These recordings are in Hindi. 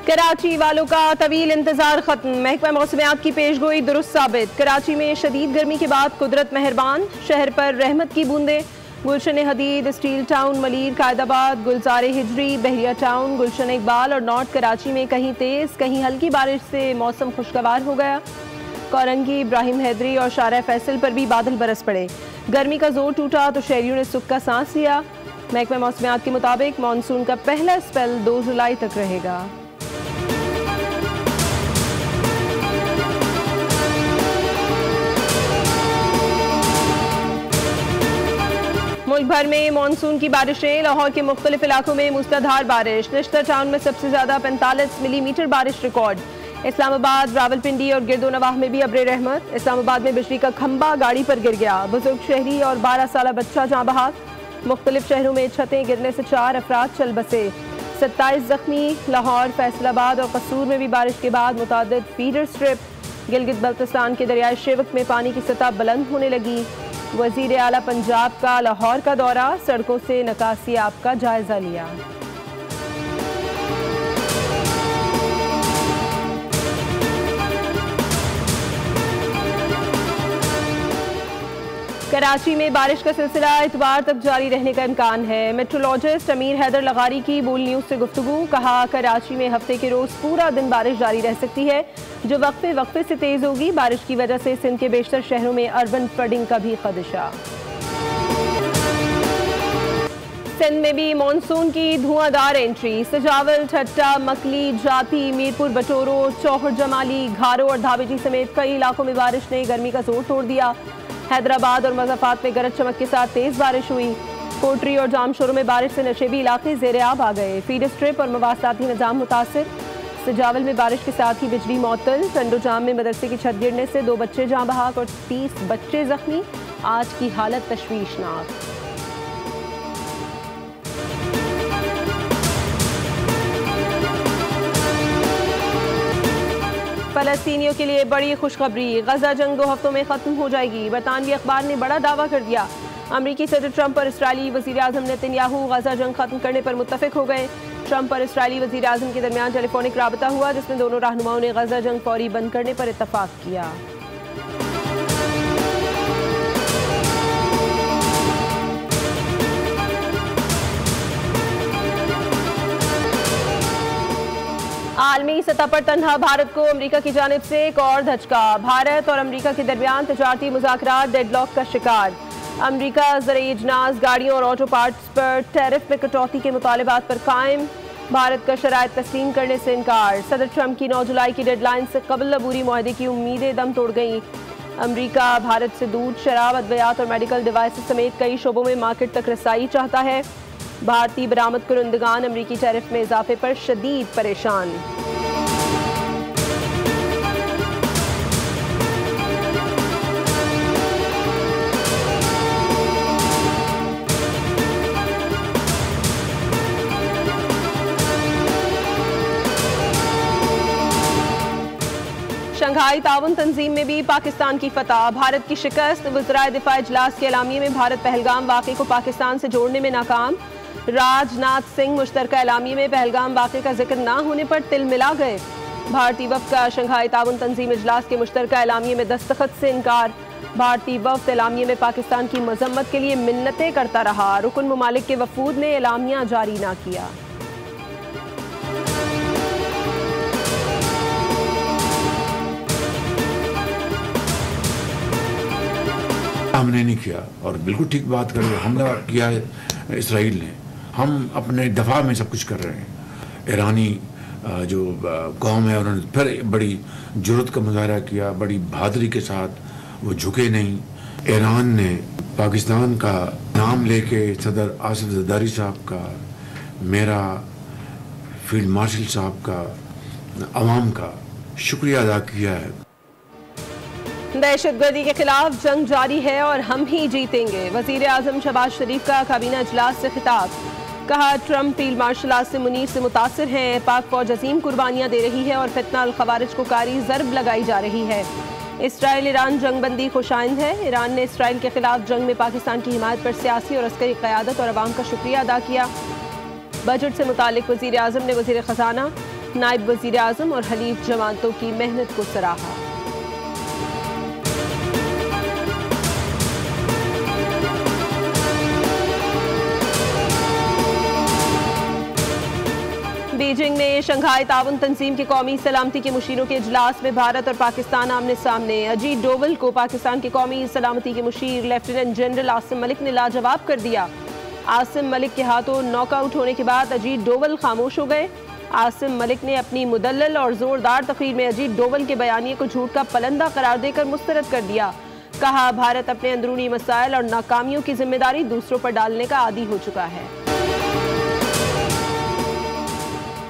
कराची वालों का तवील इंतजार खत्म। महकमा मौसमियात की पेशगोई दुरुस्त साबित। कराची में शदीद गर्मी के बाद कुदरत मेहरबान, शहर पर रहमत की बूंदें। गुलशन हदीद, स्टील टाउन, मलीर, कायदाबाद, गुलजार हिजरी, बहरिया टाउन, गुलशन इकबाल और नॉर्थ कराची में कहीं तेज कहीं हल्की बारिश से मौसम खुशगवार हो गया। कोरंगी, इब्राहिम हैदरी और शारा फैसल पर भी बादल बरस पड़े। गर्मी का जोर टूटा तो शहरियों ने सुख का सांस लिया। महकमा मौसमियात के मुताबिक मानसून का पहला स्पेल 2 जुलाई तक रहेगा। मुल्क भर में मानसून की बारिशें। लाहौर के मुख्तलिफ इलाकों में मूसलाधार बारिश। निश्तर टाउन में सबसे ज्यादा 45 मिलीमीटर बारिश रिकॉर्ड। इस्लामाबाद, रावलपिंडी और गिरदोनवाह में भी अब्रे रहमत। इस्लामाबाद में बिजली का खंभा गाड़ी पर गिर गया, बुजुर्ग शहरी और 12 साल बच्चा जाँ बहक। मुख्तलिफ शहरों में छतें गिरने से 4 अफराद चल बसे, 27 जख्मी। लाहौर, फैसलाबाद और कसूर में भी बारिश के बाद मुतादिद फीडर स्ट्रिप। गिलगित बल्तिस्तान के दरियाए शेवक में पानी की सतह बुलंद होने लगी। वजीर आला पंजाब का लाहौर का दौरा, सड़कों से नकासियाब का जायजा लिया। कराची में बारिश का सिलसिला इतवार तक जारी रहने का इम्कान है। मेट्रोलॉजिस्ट अमीर हैदर लगारी की बोल न्यूज से गुफ्तगू। कहा, कराची में हफ्ते के रोज पूरा दिन बारिश जारी रह सकती है, जो वक्फे वक्फे से तेज होगी। बारिश की वजह से सिंध के बेशतर शहरों में अर्बन फ्लडिंग का भी खदशा। सिंध में भी मानसून की धुआंधार एंट्री। सजावल, ठट्टा, मकली, जाती, मीरपुर, बटोरो, चौहर जमाली, घारो और धाबेजी समेत कई इलाकों में बारिश ने गर्मी का जोर तोड़ दिया। हैदराबाद और मज़ाफात में गरज चमक के साथ तेज बारिश हुई। कोटरी और जामशोरों में बारिश से नशेबी इलाके ज़ेर-ए-आब आ गए। फीडर स्ट्रिप और मवासलाती निज़ाम मुतासिर। सजावल में बारिश के साथ ही बिजली मअतल। टंडो जाम में मदरसे की छत गिरने से 2 बच्चे जाँ बहक और 30 बच्चे जख्मी। आज की हालत तशवीशनाक। फलस्तीनियों के लिए बड़ी खुशखबरी। गजा जंग 2 हफ्तों में खत्म हो जाएगी। बरतानवी अखबार ने बड़ा दावा कर दिया। अमरीकी सदर ट्रंप और इसराइली वज़ीर आज़म नेतन्याहू गजा जंग खत्म करने पर मुत्तफिक हो गए। ट्रंप और इसराइली वज़ीर आज़म के दरमियान टेलीफोनिक राबता हुआ, जिसमें दोनों रहनुमाओं ने गजा जंग फौरी बंद करने पर इत्तफाक किया। आलमी सतह पर तन्हा भारत को अमेरिका की जानिब से एक और धचका। भारत और अमेरिका के दरमियान तजारती मुज़ाकरात डेडलॉक का शिकार। अमेरिका ज़रई इजनास, गाड़ियों और ऑटो पार्ट्स पर टैरिफ में कटौती के मुतालबात पर कायम। भारत का शराइत तस्लीम करने से इनकार। सदर ट्रंप की 9 जुलाई की डेडलाइन से कबल अबूरी मुआहदे की उम्मीदें दम तोड़ गईं। अमेरिका भारत से दूध, शराब, अद्वियात और मेडिकल डिवाइसेस समेत कई शोबों में मार्केट तक रसाई चाहता है। भारतीय बरामद कुनंदगान अमेरिकी टैरिफ में इजाफे पर शदीद परेशान। शंघाई ताउन तंजीम में भी पाकिस्तान की फतह, भारत की शिकस्त। वज़राए दिफा इजलास के एलामिये में भारत पहलगाम वाक़े को पाकिस्तान से जोड़ने में नाकाम। राजनाथ सिंह मुश्तरका एलामिये में पहलगाम वाक़े का जिक्र ना होने पर तिल मिला गए। भारतीय वफ़द का शंघाई ताउन तंजीम इजलास के मुश्तरका एलामिये में दस्तखत से इनकार। भारतीय वफ़द एलामिये में पाकिस्तान की मजम्मत के लिए मिन्नतें करता रहा। रुकन ममालिक के वफूद ने एलामिया जारी ना किया। हमने नहीं किया और बिल्कुल ठीक बात कर रहे हैं। हमला किया है इसराइल ने, हम अपने दफा में सब कुछ कर रहे हैं। ईरानी जो कौम है उन्होंने फिर बड़ी जुर्रत का मुजाहरा किया, बड़ी बहादुरी के साथ, वो झुके नहीं। ईरान ने पाकिस्तान का नाम लेके सदर आसिफ जरदारी साहब का, मेरा, फील्ड मार्शल साहब का, अवाम का शुक्रिया अदा किया है। दहशतगर्दी के खिलाफ जंग जारी है और हम ही जीतेंगे। वजीर आजम शहबाज शरीफ का काबीना इजलास से खिताब। कहा, Trump field marshal Asim Munir से मुतासिर हैं। पाक फौज अजीम कुर्बानियां दे रही है और फितना अल खवारिज को कारी जरब लगाई जा रही है। इसराइल ईरान जंगबंदी खुशाइंद है। ईरान ने इसराइल के खिलाफ जंग में पाकिस्तान की हिमायत पर सियासी और अस्करी क़यादत और अवाम का शुक्रिया अदा किया। बजट से मुतालिक वज़ीर आज़म ने वज़ीर ख़जाना नायब वजीर आजम और हलीफ जमातों की मेहनत को सराहा। बीजिंग में शंघाई ताउन तंजीम के कौमी सलामती के मुशीरों के इजलास में भारत और पाकिस्तान आमने सामने। अजीत डोवल को पाकिस्तान के कौमी सलामती के मुशीर लेफ्टिनेंट जनरल आसिम मलिक ने लाजवाब कर दिया। आसिम मलिक के हाथों नॉकआउट होने के बाद अजीत डोवल खामोश हो गए। आसिम मलिक ने अपनी मुदल्लल और जोरदार तकरीर में अजीत डोवल के बयानिए को झूठ का पलंदा करार देकर मुस्तरद कर दिया। कहा, भारत अपने अंदरूनी मसाइल और नाकामियों की जिम्मेदारी दूसरों पर डालने का आदी हो चुका है।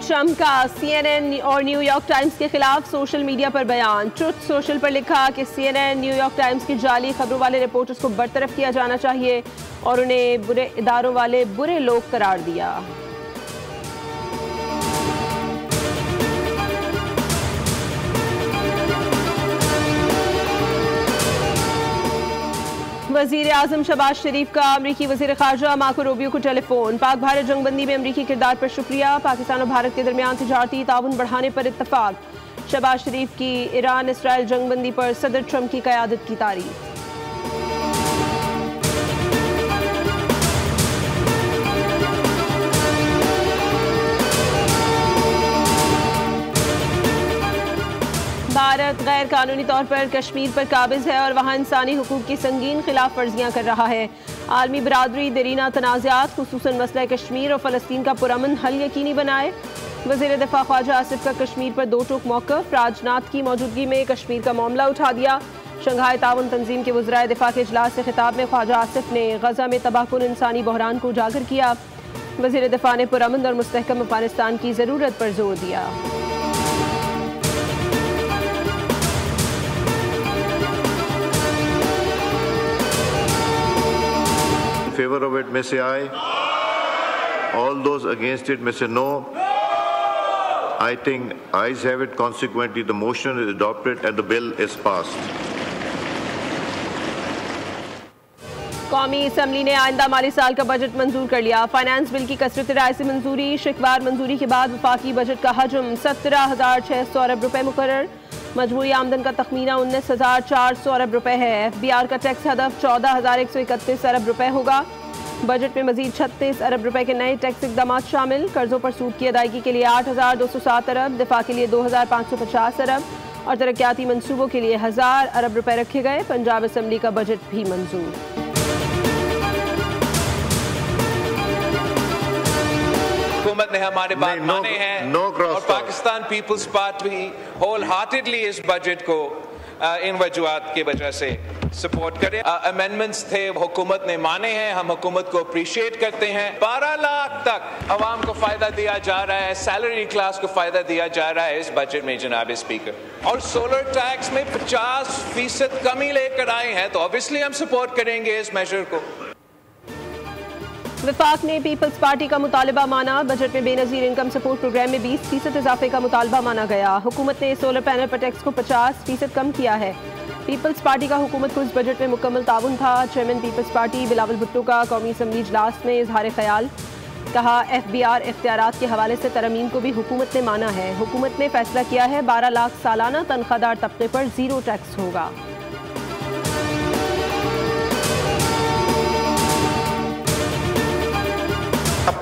ट्रंप का CNN और न्यूयॉर्क टाइम्स के खिलाफ सोशल मीडिया पर बयान। ट्रुथ सोशल पर लिखा कि CNN न्यूयॉर्क टाइम्स की जाली खबरों वाले रिपोर्टर्स को बरतरफ किया जाना चाहिए और उन्हें बुरे इदारों वाले बुरे लोग करार दिया। वजीर आजम शहबाज शरीफ का अमरीकी वजीर खारजा मार्को रूबियो को टेलीफोन। पाक भारत जंगबंदी में अमरीकी किरदार पर शुक्रिया। पाकिस्तान और भारत के दरमियान तिजारती ताउन बढ़ाने पर इत्तफाक। शहबाज शरीफ की ईरान इसराइल जंगबंदी पर सदर ट्रंप की क़यादत की तारीफ। भारत गैर कानूनी तौर पर कश्मीर पर काबिज है और वहाँ इंसानी हुकूक की संगीन खिलाफ वर्जियाँ कर रहा है। आलमी बरादरी देरीना तनाज़ात खुसूसन मसला कश्मीर और फ़लस्तीन का पुरअमन हल यकीनी बनाए। वज़ीर दिफ़ा ख्वाजा आसिफ का कश्मीर पर दो टोक मौक़िफ़। राजनाथ की मौजूदगी में कश्मीर का मामला उठा दिया। शंघाई ताउन तंजीम के वज़राए दिफ़ा के इजलास से खिताब में ख्वाजा आसिफ ने गज़ा में तबाहकुन इंसानी बहरान को उजागर किया। वज़ीर दिफ़ा ने पुरअमन और मुस्तहकम अफ़गानिस्तान की ज़रूरत पर जोर दिया। favor of it may say aye. All those against it may say no. I think ayes have it. Consequently, the motion is adopted and the bill is passed. कौमी असम्बली ने आइंदा माली साल का बजट मंजूर कर लिया। फाइनेंस बिल की कसरत राय से मंजूरी। शिकवार मंजूरी के बाद वफाकी बजट का हजम 17,600 अरब रुपए मुकर्रर। मजबूरी आमदन का तखमीना 19,400 अरब रुपए है। FBR का टैक्स हदफ 14,131 अरब रुपए होगा। बजट में मजीद 36 अरब रुपए के नए टैक्स इकदाम शामिल। कर्जों पर सूद की अदायगी के लिए 8,207 अरब, दिफा के लिए 2,550 अरब और तरक्याती मंसूबों के लिए 1,000 अरब रुपए रखे गए। पंजाब असम्बली का बजट भी मंजूर। हुकूमत ने हमारे बात माने हैं और पाकिस्तान पीपल्स पार्टी होल हार्टेडली इस बजट को इन वजूहात की वजह से सपोर्ट करें। अमेंडमेंट्स थे, हुकूमत ने माने हैं, हम हुकूमत को अप्रिशिएट करते हैं। 12 लाख तक आवाम को फायदा दिया जा रहा है, सैलरी क्लास को फायदा दिया जा रहा है इस बजट में जनाब स्पीकर। और सोलर टैक्स में 50% कमी लेकर आए हैं, तो ऑब्वियसली हम सपोर्ट करेंगे इस मेजर को। वफाक ने पीपल्स पार्टी का मुतालबा माना। बजट में बेनजीर इनकम सपोर्ट प्रोग्राम में 20% इजाफे का मुतालबा माना गया। हुकूमत ने सोलर पैनल पर टैक्स को 50% कम किया है। पीपल्स पार्टी का हुकूमत को इस बजट में मुकम्मल ताउन था। चेयरमैन पीपल्स पार्टी बिलावल भुट्टो का कौमी असम्बली इजलास में इजहार ख्याल। कहा, FBR इख्तियारात के हवाले से तरमीम को भी हुकूमत ने माना है। हुकूमत ने फैसला किया है 12 लाख सालाना तनख्वाहदार तबके पर 0 टैक्स होगा।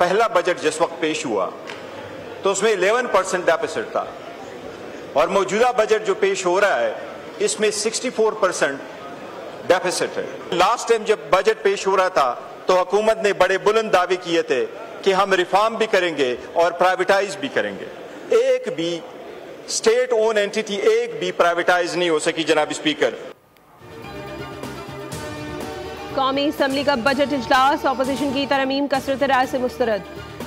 पहला बजट जिस वक्त पेश हुआ तो उसमें 11% डेफिसिट था और मौजूदा बजट जो पेश हो रहा है इसमें 64% डेफिसिट है। लास्ट टाइम जब बजट पेश हो रहा था तो हुकूमत ने बड़े बुलंद दावे किए थे कि हम रिफॉर्म भी करेंगे और प्राइवेटाइज भी करेंगे। एक भी स्टेट ओन एंटिटी एक भी प्राइवेटाइज नहीं हो सकी जनाब स्पीकर। कौमी असम्बली का बजट इजलास, ऑपोजिशन की तरमीम कसरत राय से मुस्तरद।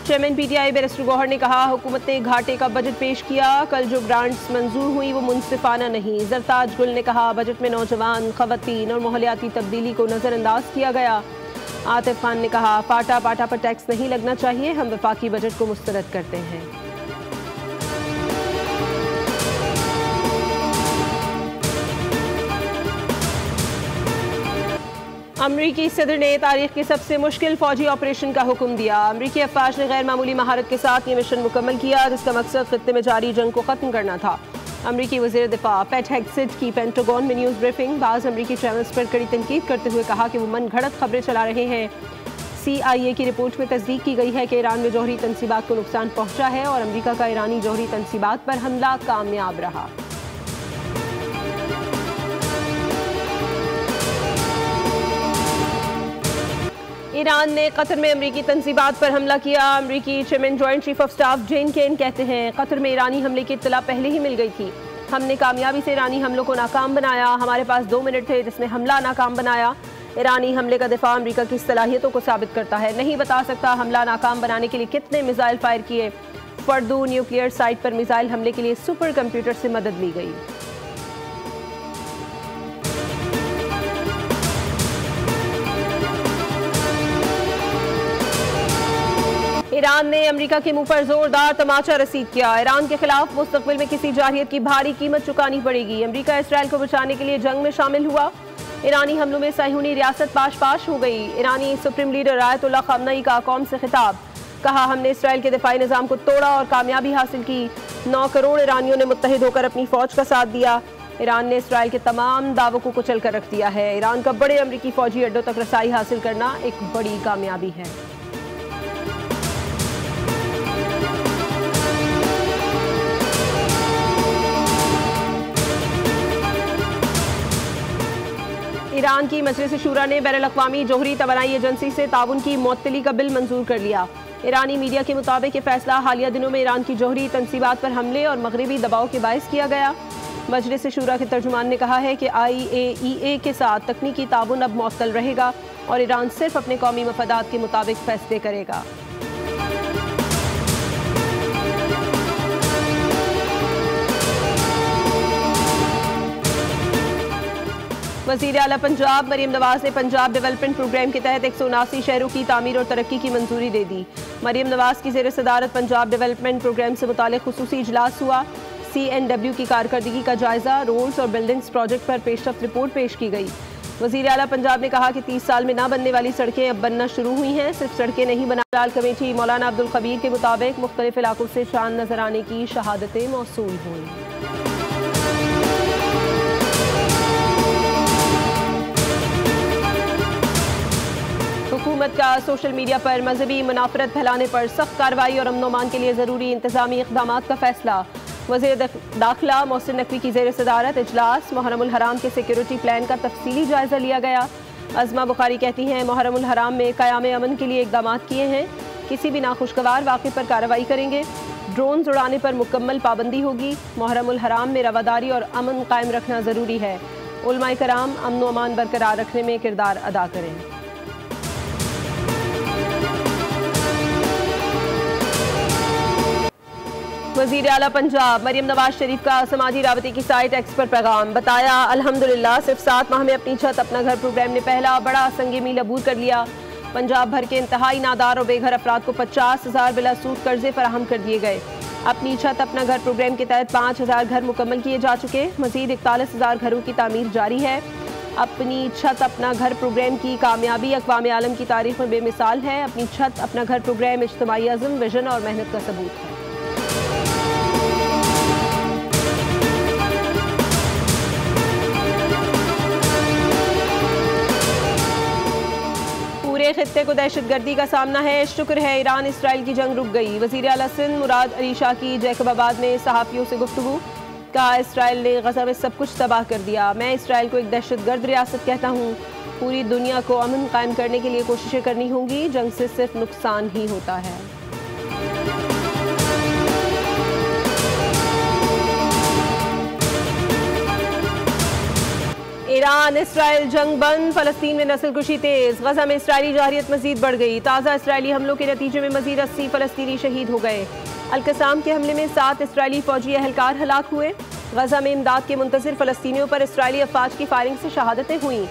चेयरमैन PTI बैरिस्टर गौहर ने कहा, हुकूमत ने घाटे का बजट पेश किया। कल जो ग्रांट्स मंजूर हुई वो मुनसिफाना नहीं। जरताज गुल ने कहा, बजट में नौजवान, खवातीन और माहौलियाती तब्दीली को नज़रअंदाज किया गया। आतिफ खान ने कहा, फाटा पाटा पर टैक्स नहीं लगना चाहिए, हम वफाकी बजट को मुस्तरद करते हैं। अमरीकी सदर ने तारीख के सबसे मुश्किल फौजी ऑपरेशन का हुक्म दिया। अमरीकी अफवाज ने गैर मामूली महारत के साथ ये मिशन मुकम्मल किया, जिसका मकसद खित्ते में जारी जंग को ख़त्म करना था। अमरीकी वज़ीर दिफा पैट हेग्सेट की पेंटागन में न्यूज़ ब्रीफिंग। बाज़ अमरीकी चैनल्स पर कड़ी तनकीद करते हुए कहा कि वो मन घड़त खबरें चला रहे हैं। CIA की रिपोर्ट में तस्दीक की गई है कि ईरान में जौहरी तनसीबात को नुकसान पहुंचा है और अमरीका का ईरानी जौहरी तनसीबात पर हमला कामयाब रहा। ईरान ने कतर में अमरीकी तनसीबात पर हमला किया। अमरीकी chairman joint chief of staff Gen Caine कहते हैं, कतर में ईरानी हमले की इत्तला पहले ही मिल गई थी। हमने कामयाबी से ईरानी हमलों को नाकाम बनाया। हमारे पास 2 मिनट थे जिसमें हमला नाकाम बनाया। ईरानी हमले का दिफा अमरीका की सलाहियतों को साबित करता है। नहीं बता सकता हमला नाकाम बनाने के लिए कितने मिसाइल फायर किए। फर्दू न्यूक्लियर साइट पर मिसाइल हमले के लिए सुपर कंप्यूटर से मदद ली गई। ईरान ने अमेरिका के मुंह पर जोरदार तमाचा रसीद किया। ईरान के खिलाफ मुस्तकबिल में किसी जारहियत की भारी कीमत चुकानी पड़ेगी। अमेरिका इसराइल को बचाने के लिए जंग में शामिल हुआ। ईरानी हमलों में साहियूनी रियासत पाश हो गई। ईरानी सुप्रीम लीडर आयतुल्लाह ख़ामनेई का कौम से खिताब, कहा हमने इसराइल के दिफाई निज़ाम को तोड़ा और कामयाबी हासिल की। 9 करोड़ ईरानियों ने मुत्तहिद होकर अपनी फौज का साथ दिया। ईरान ने इसराइल के तमाम दावों को कुचल कर रख दिया है। ईरान का बड़े अमरीकी फौजी अड्डों तक रसाई हासिल करना एक बड़ी कामयाबी है। ईरान की मजलिस शूरा ने बैनुल-अक़वामी जोहरी तवानाई एजेंसी से ताउन की मुअत्तली का बिल मंजूर कर लिया। ईरानी मीडिया के मुताबिक ये फैसला हालिया दिनों में ईरान की जोहरी तनसीबात पर हमले और मगरबी दबाव के बायस किया गया। मजलिस शूरा के तर्जुमान ने कहा है कि IAEA के साथ तकनीकी ताउन अब मुअत्तल रहेगा और ईरान सिर्फ अपने कौमी मफादात के मुताबिक फैसले करेगा। वज़ीर आला पंजाब मरीम नवाज ने पंजाब डेवलपमेंट प्रोग्राम के तहत 179 शहरों की तामीर और तरक्की की मंजूरी दे दी। मरीम नवाज की ज़ेर सदारत पंजाब डेवलपमेंट प्रोग्राम से मुतालिक खुसूसी इजलास हुआ। CNW की कारकर्दगी का जायजा, रोड्स और बिल्डिंग्स प्रोजेक्ट पर पेशरफ्त रिपोर्ट पेश की गई। वज़ीर आला पंजाब ने कहा कि 30 साल में ना बनने वाली सड़कें अब बनना शुरू हुई हैं। सिर्फ सड़कें नहीं बना लाल कमेटी मौलाना अब्दुल खबीर के मुताबिक मुख्तलिफ इलाकों से चांद नजर आने की शहादतें मौसूल हुई। हुकूमत का सोशल मीडिया पर मजहबी मुनाफरत फैलाने पर सख्त कार्रवाई और अमन अमान के लिए ज़रूरी इंतजामी इक़दाम का फैसला। वज़ीर दाखिला मोहसिन नकवी की ज़ेर सदारत इजलास। मुहर्रमुल हराम के सिक्योरिटी प्लान का तफसीली जायजा लिया गया। अज़मा बुखारी कहती हैं, मुहर्रमुल हराम में क़याम अमन के लिए इक़दाम किए हैं। किसी भी नाखुशगवार वाक़े पर कार्रवाई करेंगे। ड्रोन उड़ाने पर मुकम्मल पाबंदी होगी। मुहर्रमुल हराम में रवादारी और अमन कायम रखना ज़रूरी है। उलमाए कराम अमन अमान बरकरार रखने में किरदार अदा करें। वज़ीर आला पंजाब मरीम नवाज शरीफ का समाजी राबते की साइट एक्स पर पैगाम, बताया अल्हम्दुलिल्लाह सिर्फ 7 माह में अपनी छत अपना घर प्रोग्राम ने पहला बड़ा संगे मील अबूर कर लिया। पंजाब भर के इंतहाई नादार और बेघर अफराद को 50,000 बिला सूद कर्जे फराहम कर दिए गए। अपनी छत अपना घर प्रोग्राम के तहत 5,000 घर मुकम्मल किए जा चुके। मजीद 41,000 घरों की तामीर जारी है। अपनी छत अपना घर प्रोग्राम की कामयाबी अक़वाम आलम की तारीख में बेमिसाल है। अपनी छत अपना घर प्रोग्राम इज्तिमाई अज़्म, विजन और मेहनत का सबूत है। पूरे खित्ते को दहशतगर्दी का सामना है। शुक्र है ईरान इसराइल की जंग रुक गई। वज़ीर आला सिंध मुराद अली शाह की जैकबाबाद में सहाफ़ियों से गुफ्तगू, कहा इसराइल ने गज़ा में सब कुछ तबाह कर दिया। मैं इसराइल को एक दहशतगर्द रियासत कहता हूँ। पूरी दुनिया को अमन कायम करने के लिए कोशिशें करनी होंगी। जंग से सिर्फ नुकसान ही होता है। ईरान इसराइल जंग बंद, फलस्तीन में नस्लकुशी तेज। गजा में इसराइली जारहियत मजीद बढ़ गई। ताज़ा इसराइली हमलों के नतीजे में मजीद 80 फलस्तीनी शहीद हो गए। अल-कसाम के हमले में 7 इसराइली फौजी एहलकार हलाक हुए। गजा में इमदाद के मुंतज़िर फलस्तीनियों पर इसराइली अफवाज की फायरिंग से शहादतें हुई।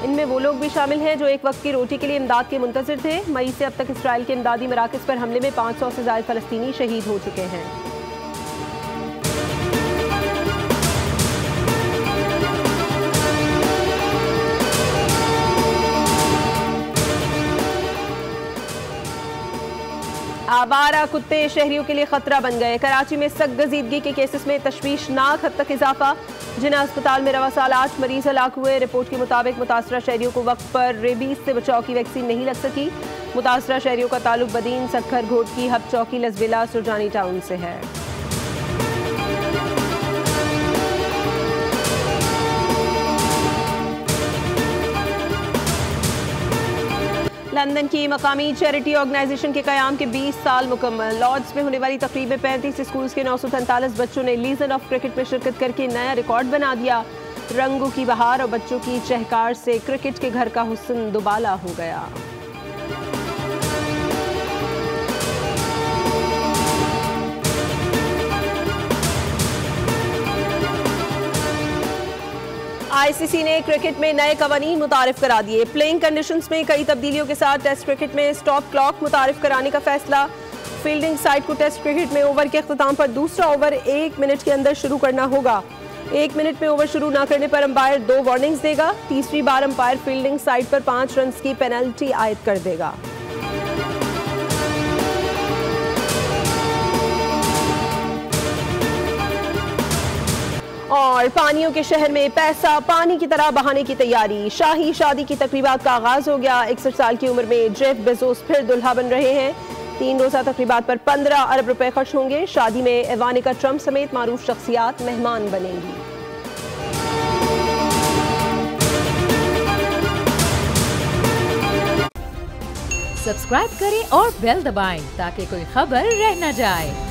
इनमें वो लोग भी शामिल हैं जो एक वक्त की रोटी के लिए इमदाद के मुंतज़िर थे। मई से अब तक इसराइल के इमदादी मराकज़ पर हमले में 500 से ज़ायद फलस्तीनी शहीद हो चुके हैं। आवारा कुत्ते शहरियों के लिए खतरा बन गए। कराची में सख्त-गजीदगी के केसेस में तशवीशनाक हद तक इजाफा। जिन्ना अस्पताल में रवा साल 8 मरीज हलाक हुए। रिपोर्ट के मुताबिक मुतासरा शहरियों को वक्त पर रेबीज से बचाव की वैक्सीन नहीं लग सकी। मुतासरा शहरियों का ताल्लुक बदीन, सक्खर, घोटकी, हब चौकी, लसबिला, सुरजानी टाउन से है। लंदन की मकामी चैरिटी ऑर्गेनाइजेशन के कयाम के 20 साल मुकम्मल। लॉर्ड्स में होने वाली तकरीब में 35 स्कूल्स के 943 बच्चों ने लीजन ऑफ क्रिकेट में शिरकत करके नया रिकॉर्ड बना दिया। रंगों की बहार और बच्चों की चहकार से क्रिकेट के घर का हुस्न दुबाला हो गया। आईसीसी ने क्रिकेट में नए कवानीन मुतारिफ करा दिए। प्लेइंग कंडीशंस में कई तब्दीलियों के साथ टेस्ट क्रिकेट में स्टॉप क्लॉक मुतारिफ कराने का फैसला। फील्डिंग साइड को टेस्ट क्रिकेट में ओवर के अख्ताम पर दूसरा ओवर 1 मिनट के अंदर शुरू करना होगा। 1 मिनट में ओवर शुरू न करने पर अंपायर 2 वार्निंग्स देगा। तीसरी बार अंपायर फील्डिंग साइड पर 5 रन की पेनल्टी आयद कर देगा। और पानियों के शहर में पैसा पानी की तरह बहाने की तैयारी। शाही शादी की तकरीबात का आगाज हो गया। 61 साल की उम्र में जेफ बेजोस फिर दुल्हा बन रहे हैं। 3 रोजा तकरीबात पर 15 अरब रुपए खर्च होंगे। शादी में इवानिका ट्रंप समेत मारूफ शख्सियात मेहमान बनेंगी। सब्सक्राइब करें और बेल दबाएं ताकि कोई खबर रह न जाए।